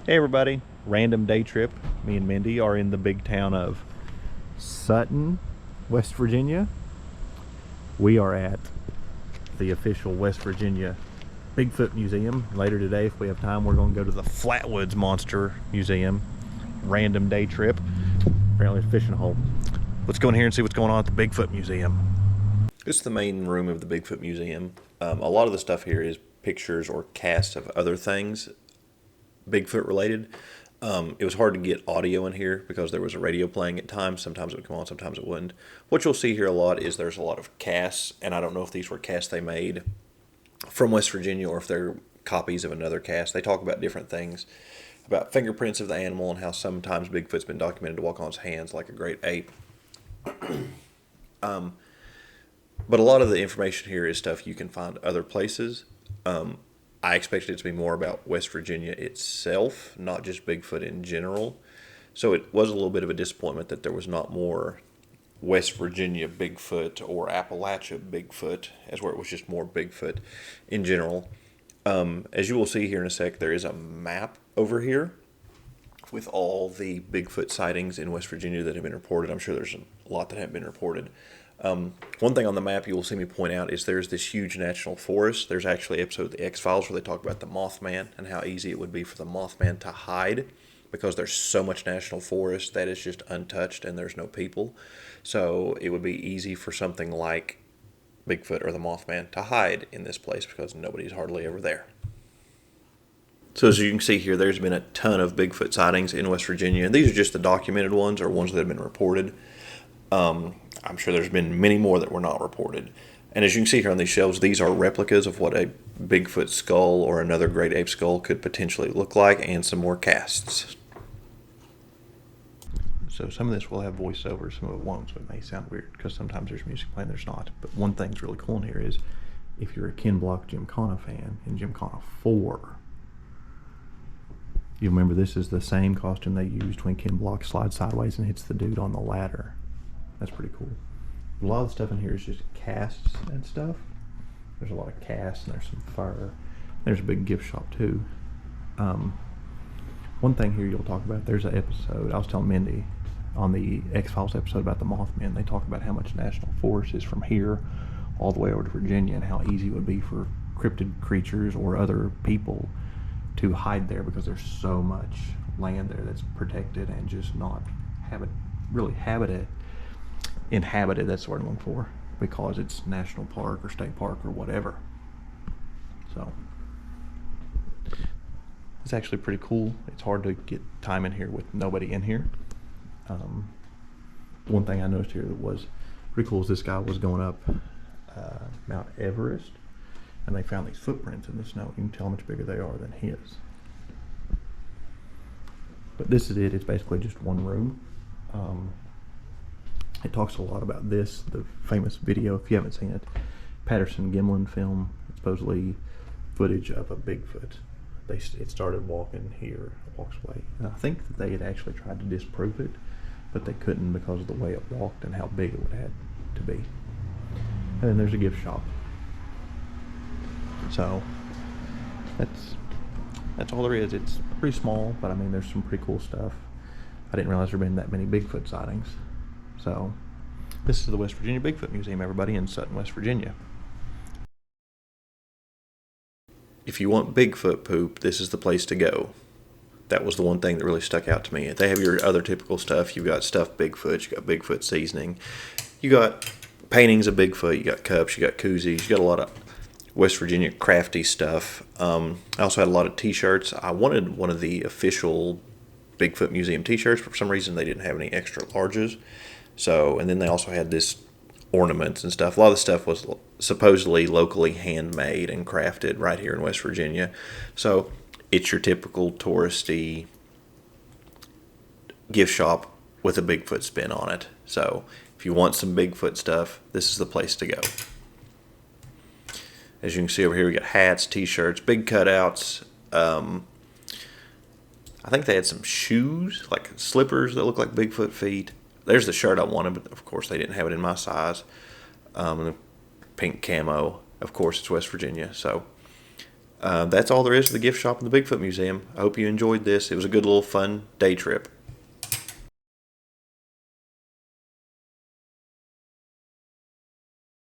Hey everybody, random day trip. Me and Mindy are in the big town of Sutton, West Virginia. We are at the official West Virginia Bigfoot Museum. Later today, if we have time, we're going to go to the Flatwoods Monster Museum. Random day trip. Apparently it's a fishing hole. Let's go in here and see what's going on at the Bigfoot Museum. This is the main room of the Bigfoot Museum. A lot of the stuff here is pictures or casts of other things Bigfoot related. It was hard to get audio in here because there was a radio playing at times. Sometimes it would come on, sometimes it wouldn't. What you'll see here a lot is there's a lot of casts, and I don't know if these were casts they made from West Virginia or if they're copies of another cast. They talk about different things, about fingerprints of the animal and how sometimes Bigfoot's been documented to walk on its hands like a great ape. But a lot of the information here is stuff you can find other places. I expected it to be more about West Virginia itself, not just Bigfoot in general. So it was a little bit of a disappointment that there was not more West Virginia Bigfoot or Appalachia Bigfoot, as where it was just more Bigfoot in general. As you will see here in a sec, there is a map over here with all the Bigfoot sightings in West Virginia that have been reported. I'm sure there's a lot that haven't been reported. One thing on the map you will see me point out is there's this huge national forest. There's actually an episode of the X-Files where they talk about the Mothman and how easy it would be for the Mothman to hide because there's so much national forest that is just untouched and there's no people. So it would be easy for something like Bigfoot or the Mothman to hide in this place because nobody's hardly ever there. So as you can see here, there's been a ton of Bigfoot sightings in West Virginia, and these are just the documented ones or ones that have been reported. I'm sure there's been many more that were not reported. And as you can see here on these shelves, these are replicas of what a Bigfoot skull or another great ape skull could potentially look like, and some more casts. So some of this will have voiceover, some of it won't, so it may sound weird because sometimes there's music playing, there's not. But one thing's really cool in here is if you're a Ken Block Gymkhana fan, in Gymkhana 4, you remember this is the same costume they used when Ken Block slides sideways and hits the dude on the ladder. That's pretty cool. A lot of the stuff in here is just casts and stuff. There's a lot of casts and there's some fur. There's a big gift shop too. One thing here you'll talk about, there's an episode, I was telling Mindy on the X-Files episode about the Mothman, they talk about how much national forest is from here all the way over to Virginia and how easy it would be for cryptid creatures or other people to hide there because there's so much land there that's protected and just not inhabited, that's the word I'm looking for, because it's national park or state park or whatever. So it's actually pretty cool. It's hard to get time in here with nobody in here. One thing I noticed here that was pretty cool is this guy was going up Mount Everest, and they found these footprints in the snow. You can tell how much bigger they are than his. But this is it. It's basically just one room. It talks a lot about this, the famous video, if you haven't seen it, Patterson-Gimlin film, supposedly footage of a Bigfoot. It started walking here, walks away. And I think that they had actually tried to disprove it, but they couldn't because of the way it walked and how big it would have to be. And then there's a gift shop. So that's all there is. It's pretty small, but I mean there's some pretty cool stuff. I didn't realize there had been that many Bigfoot sightings. So this is the West Virginia Bigfoot Museum, everybody, in Sutton, West Virginia. If you want Bigfoot poop, this is the place to go. That was the one thing that really stuck out to me. They have your other typical stuff. You've got stuffed Bigfoot, you got Bigfoot seasoning, you got paintings of Bigfoot, you got cups, you got koozies, you got a lot of West Virginia crafty stuff. I also had a lot of t-shirts. I wanted one of the official Bigfoot Museum t-shirts, but for some reason they didn't have any extra larges. So, and then they also had this ornaments and stuff. A lot of the stuff was supposedly locally handmade and crafted right here in West Virginia. So it's your typical touristy gift shop with a Bigfoot spin on it. So if you want some Bigfoot stuff, this is the place to go. As you can see over here, we got hats, t-shirts, big cutouts. I think they had some shoes, like slippers that look like Bigfoot feet. There's the shirt I wanted, but of course they didn't have it in my size. The pink camo, of course it's West Virginia. So That's all there is to the gift shop in the Bigfoot Museum. I hope you enjoyed this. It was a good little fun day trip.